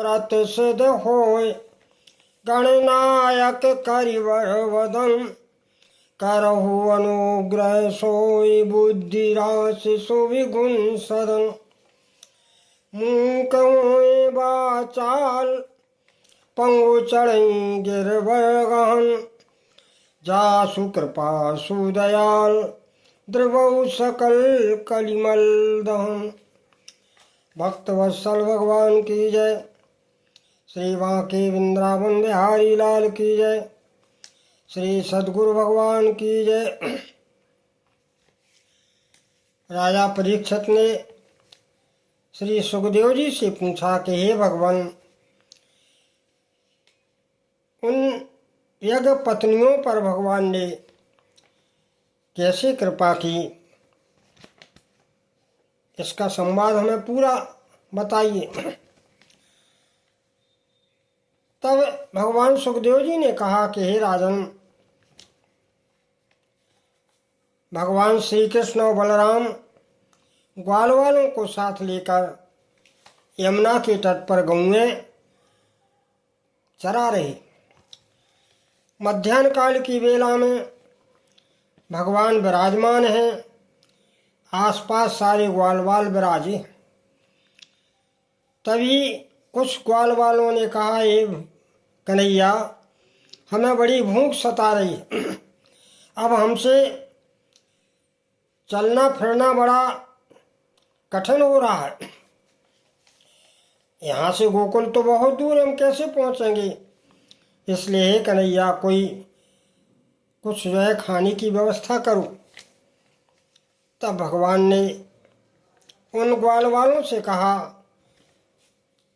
रत सिद्ध होय गणनायक करिवर वदन करहु अनुग्रह सोई बुद्धि राशि सुविगुण सदन मूक होय बाचाल पंगु चढ़ई गिरवर गहन जासु कृपा सुदयाल द्रवौ सकल कलिमल दहन। भक्त वत्सल भगवान की जय। श्री बांके वृंदावन बिहारी लाल की जय। श्री सद्गुरु भगवान की जय। राजा परीक्षित ने श्री सुखदेव जी से पूछा कि हे भगवान, उन यज्ञ पत्नियों पर भगवान ने कैसे कृपा की, इसका संवाद हमें पूरा बताइए। तब भगवान सुखदेव जी ने कहा कि हे राजन, भगवान श्री कृष्ण और बलराम ग्वाल वालों को साथ लेकर यमुना के तट पर गौएं चरा रहे। मध्याह्न काल की वेला में भगवान विराजमान हैं। आसपास सारे ग्वालवाल विराजे। तभी कुछ ग्वाल वालों ने कहा, हे कन्हैया, हमें बड़ी भूख सता रही, अब हमसे चलना फिरना बड़ा कठिन हो रहा है। यहाँ से गोकुल तो बहुत दूर, हम कैसे पहुँचेंगे? इसलिए हे कन्हैया, कोई कुछ जो है खाने की व्यवस्था करो। तब भगवान ने उन ग्वाल वालों से कहा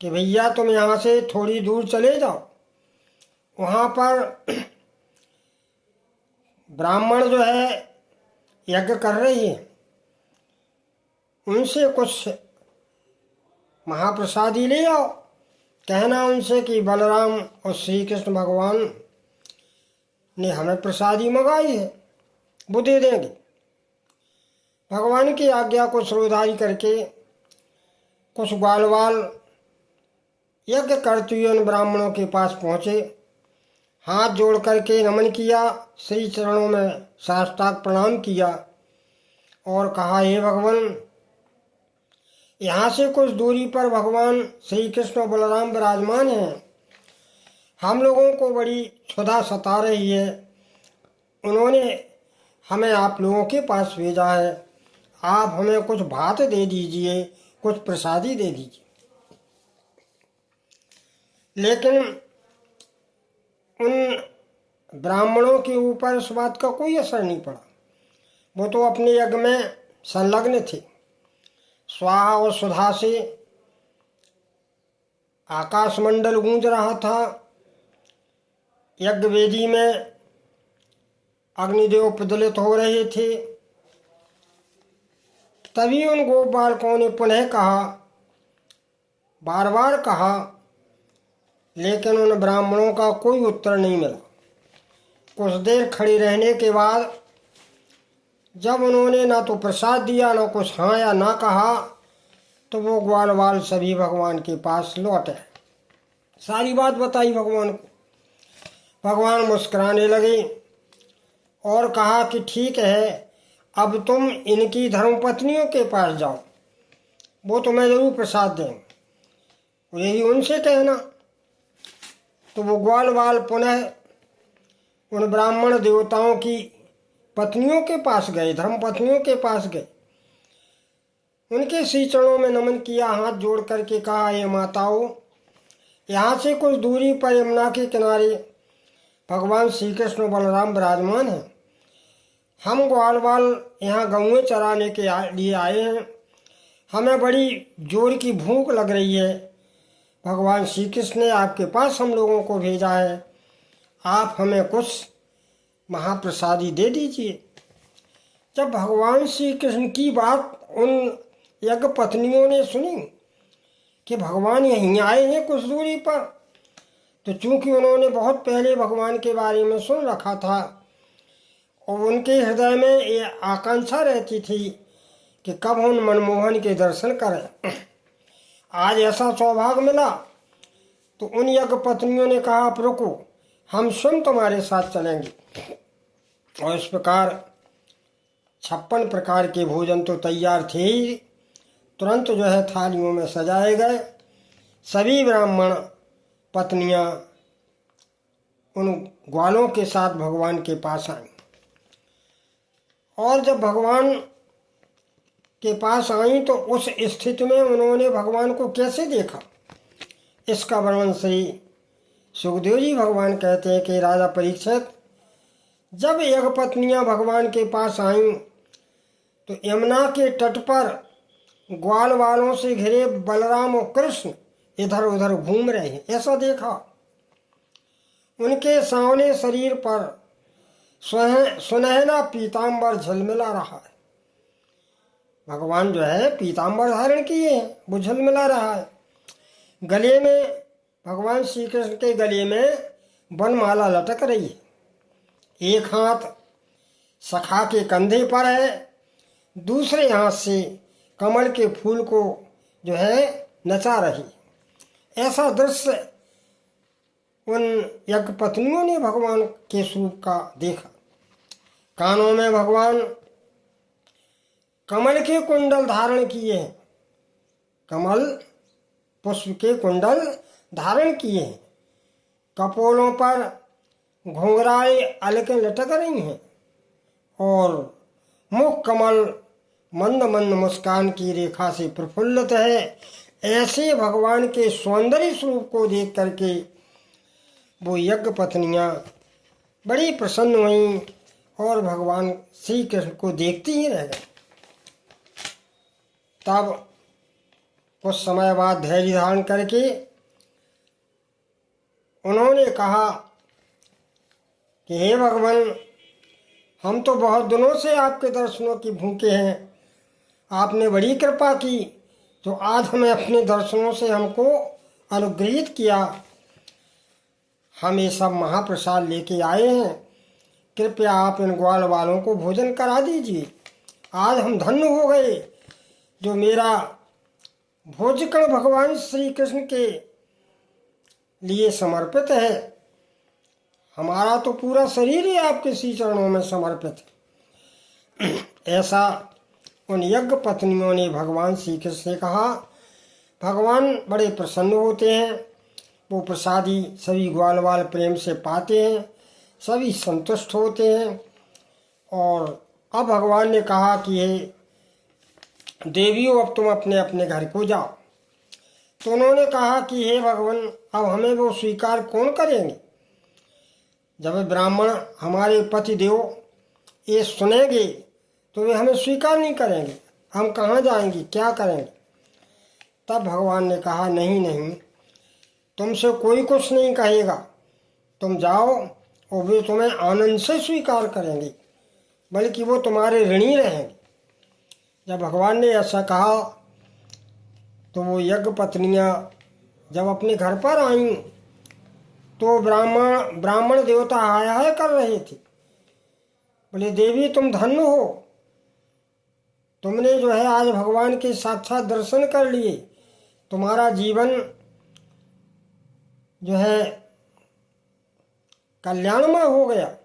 कि भैया, तुम यहाँ से थोड़ी दूर चले जाओ, वहाँ पर ब्राह्मण जो है यज्ञ कर रही है, उनसे कुछ महाप्रसादी ले आओ। कहना उनसे कि बलराम और श्री कृष्ण भगवान ने हमें प्रसादी मंगाई है, वो दे देंगे। भगवान की आज्ञा को श्रोधारी करके कुछ ग्वालवाल यज्ञ करते हुए उन ब्राह्मणों के पास पहुँचे, हाथ जोड़ करके नमन किया, श्री चरणों में साष्टांग प्रणाम किया और कहा, हे भगवान, यहाँ से कुछ दूरी पर भगवान श्री कृष्ण और बलराम विराजमान हैं। हम लोगों को बड़ी क्षुधा सता रही है, उन्होंने हमें आप लोगों के पास भेजा है। आप हमें कुछ भात दे दीजिए, कुछ प्रसादी दे दीजिए। लेकिन उन ब्राह्मणों के ऊपर इस बात का कोई असर नहीं पड़ा। वो तो अपने यज्ञ में संलग्न थे। स्वाहा और सुधा से आकाशमंडल गूंज रहा था। यज्ञ वेदी में अग्निदेव प्रज्वलित हो रहे थे। तभी उन गोप बालकों ने पुनः कहा, बार बार कहा, लेकिन उन ब्राह्मणों का कोई उत्तर नहीं मिला। कुछ देर खड़े रहने के बाद जब उन्होंने ना तो प्रसाद दिया, ना कुछ हाँ या ना कहा, तो वो ग्वालवाल सभी भगवान के पास लौटे। सारी बात बताई भगवान को। भगवान मुस्कुराने लगे और कहा कि ठीक है, अब तुम इनकी धर्मपत्नियों के पास जाओ, वो तुम्हें जरूर प्रसाद देंगे, यही उनसे कहना। तो वो ग्वालवाल पुनः उन ब्राह्मण देवताओं की पत्नियों के पास गए, धर्मपत्नियों के पास गए, उनके श्री चरणों में नमन किया, हाथ जोड़ करके कहा, ये माताओं, यहाँ से कुछ दूरी पर यमुना के किनारे भगवान श्री कृष्ण बलराम विराजमान हैं। हम ग्वालवाल यहाँ गौएं चराने के लिए आए हैं। हमें बड़ी जोर की भूख लग रही है। भगवान श्री कृष्ण ने आपके पास हम लोगों को भेजा है, आप हमें कुछ महाप्रसादी दे दीजिए। जब भगवान श्री कृष्ण की बात उन यज्ञ पत्नियों ने सुनी कि भगवान यहीं आए हैं कुछ दूरी पर, तो चूंकि उन्होंने बहुत पहले भगवान के बारे में सुन रखा था और उनके हृदय में ये आकांक्षा रहती थी कि कब उन मनमोहन के दर्शन करें, आज ऐसा सौभाग्य मिला तो उन यज्ञ पत्नियों ने कहा, आप रुको, हम स्वयं तुम्हारे साथ चलेंगे। और इस प्रकार 56 प्रकार के भोजन तो तैयार थे ही, तुरंत जो है थालियों में सजाए गए। सभी ब्राह्मण पत्नियां उन ग्वालों के साथ भगवान के पास आई। और जब भगवान के पास आई तो उस स्थिति में उन्होंने भगवान को कैसे देखा, इसका वर्णन श्री सुखदेव जी भगवान कहते हैं कि राजा परीक्षित, जब यज्ञ पत्नियां भगवान के पास आईं तो यमुना के तट पर ग्वाल वालों से घिरे बलराम और कृष्ण इधर उधर घूम रहे हैं, ऐसा देखा। उनके सावने शरीर पर सुनहरा पीताम्बर झलमिला रहा है। भगवान जो है पीताम्बर धारण किए हैं, वो झलमिला रहा है। गले में भगवान श्री कृष्ण के गले में वनमाला लटक रही है। एक हाथ सखा के कंधे पर है, दूसरे हाथ से कमल के फूल को जो है नचा रही। ऐसा दृश्य उन यज्ञ पत्नियों ने भगवान के स्वरूप का देखा। कानों में भगवान कमल के कुंडल धारण किए हैं, कमल पुष्प के कुंडल धारण किए हैं। कपोलों पर घुंघराई अलकें लटक रही हैं और मुख कमल मंद मंद मुस्कान की रेखा से प्रफुल्लित है। ऐसे भगवान के सौंदर्य स्वरूप को देख करके वो यज्ञ पत्नियां बड़ी प्रसन्न हुईं और भगवान श्री कृष्ण को देखती ही रह गई। तब कुछ समय बाद धैर्य धारण करके उन्होंने कहा कि हे भगवान, हम तो बहुत दिनों से आपके दर्शनों की भूखे हैं। आपने बड़ी कृपा की तो आज हमें अपने दर्शनों से हमको अनुग्रहित किया। हम ये सब महाप्रसाद लेके आए हैं, कृपया आप इन ग्वाल वालों को भोजन करा दीजिए। आज हम धन्य हो गए, जो मेरा भोजकण भगवान श्री कृष्ण के लिए समर्पित है। हमारा तो पूरा शरीर ही आपके श्री चरणों में समर्पित है। ऐसा उन यज्ञ पत्नियों ने भगवान श्री कृष्ण से कहा। भगवान बड़े प्रसन्न होते हैं, वो प्रसादी सभी ग्वाल वाल प्रेम से पाते हैं, सभी संतुष्ट होते हैं। और अब भगवान ने कहा कि हे देवियों, अब तुम अपने अपने घर को जाओ। तो उन्होंने कहा कि हे भगवान, अब हमें वो स्वीकार कौन करेंगे। जब ब्राह्मण हमारे पति देव ये सुनेंगे तो वे हमें स्वीकार नहीं करेंगे, हम कहाँ जाएंगे, क्या करेंगे। तब भगवान ने कहा, नहीं नहीं, तुमसे कोई कुछ नहीं कहेगा, तुम जाओ और वे तुम्हें आनंद से स्वीकार करेंगे, बल्कि वो तुम्हारे ऋणी रहेंगे। जब भगवान ने ऐसा कहा तो वो यज्ञ पत्नियां जब अपने घर पर आईं तो ब्राह्मण देवता हाय हाय कर रहे थे। बोले, देवी तुम धन्य हो, तुमने जो है आज भगवान के साक्षात दर्शन कर लिए, तुम्हारा जीवन जो है कल्याणमय हो गया।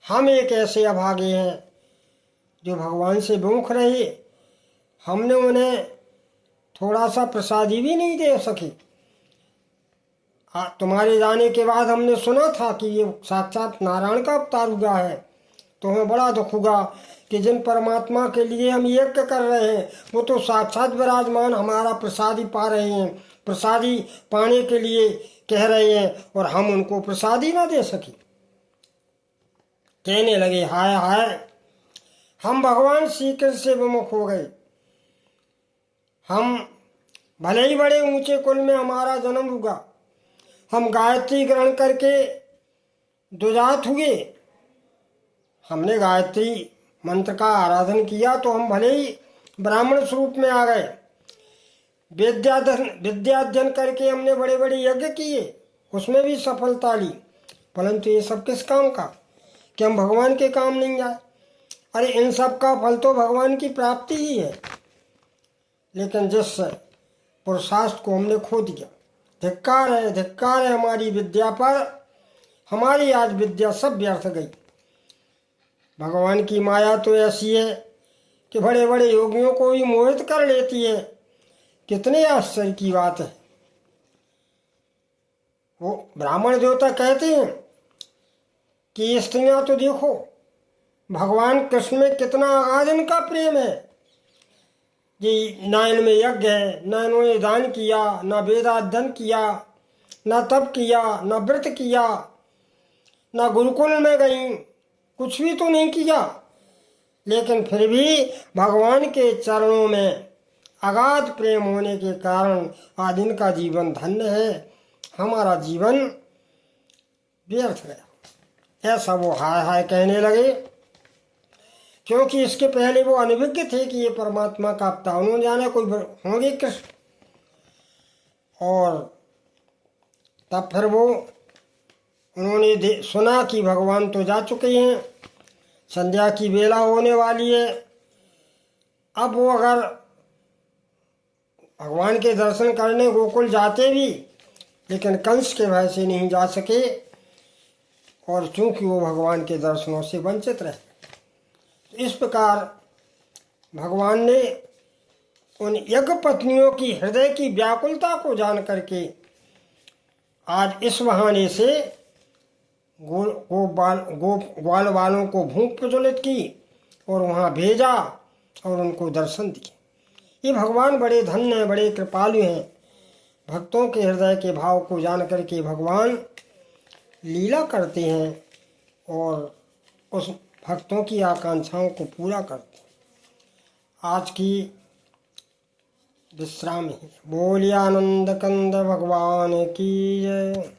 हम एक ऐसे अभागे हैं जो भगवान से विमुख रहे, हमने उन्हें थोड़ा सा प्रसादी भी नहीं दे सके। तुम्हारे जाने के बाद हमने सुना था कि ये साक्षात नारायण का अवतार हुआ है, तो हमें बड़ा दुख हुआ कि जिन परमात्मा के लिए हम यज्ञ कर रहे हैं वो तो साक्षात विराजमान हमारा प्रसादी पा रहे हैं, प्रसादी पाने के लिए कह रहे हैं और हम उनको प्रसादी ना दे सके। कहने लगे, हाय हाय, हम भगवान श्री कृष्ण से विमुख हो गए। हम भले ही बड़े ऊंचे कुल में हमारा जन्म हुआ, हम गायत्री ग्रहण करके दुजात हुए, हमने गायत्री मंत्र का आराधन किया तो हम भले ही ब्राह्मण स्वरूप में आ गए। विद्याध्ययन करके हमने बड़े बड़े यज्ञ किए, उसमें भी सफलता ली, परंतु ये सब किस काम का कि हम भगवान के काम नहीं आए। अरे इन सब का फल तो भगवान की प्राप्ति ही है, लेकिन जिस पुरुषार्थ को हमने खो दिया, धिक्कार है हमारी विद्या पर, हमारी आज विद्या सब व्यर्थ गई। भगवान की माया तो ऐसी है कि बड़े बड़े योगियों को भी मोहित कर लेती है। कितने आश्चर्य की बात है। वो ब्राह्मण देवता कहते हैं कि स्त्रियां तो देखो भगवान कृष्ण में कितना आगाध इनका प्रेम है कि ना इनमें यज्ञ है, ना इन्होंने दान किया, ना वेदाध्ययन किया, ना तप किया, ना व्रत किया, ना गुरुकुल में गई, कुछ भी तो नहीं किया, लेकिन फिर भी भगवान के चरणों में अगाध प्रेम होने के कारण आज इनका जीवन धन्य है, हमारा जीवन व्यर्थ गया। ऐसा वो हाय हाय कहने लगे, क्योंकि इसके पहले वो अनभिज्ञ थे कि ये परमात्मा का अवतार, उन्होंने जाना कोई होंगे कृष्ण। और तब फिर वो उन्होंने सुना कि भगवान तो जा चुके हैं, संध्या की बेला होने वाली है। अब वो अगर भगवान के दर्शन करने गोकुल जाते भी, लेकिन कंस के भय से नहीं जा सके, और चूंकि वो भगवान के दर्शनों से वंचित रहे। इस प्रकार भगवान ने उन यज्ञ पत्नियों की हृदय की व्याकुलता को जान करके आज इस बहाने से ग्वाल वालों को भूख प्रज्वलित की और वहाँ भेजा और उनको दर्शन दिए। ये भगवान बड़े धन्य हैं, बड़े कृपालु हैं। भक्तों के हृदय के भाव को जान करके भगवान लीला करते हैं और उस भक्तों की आकांक्षाओं को पूरा करते हैं। आज की विश्राम ही बोलिए आनंद कंद भगवान की जय।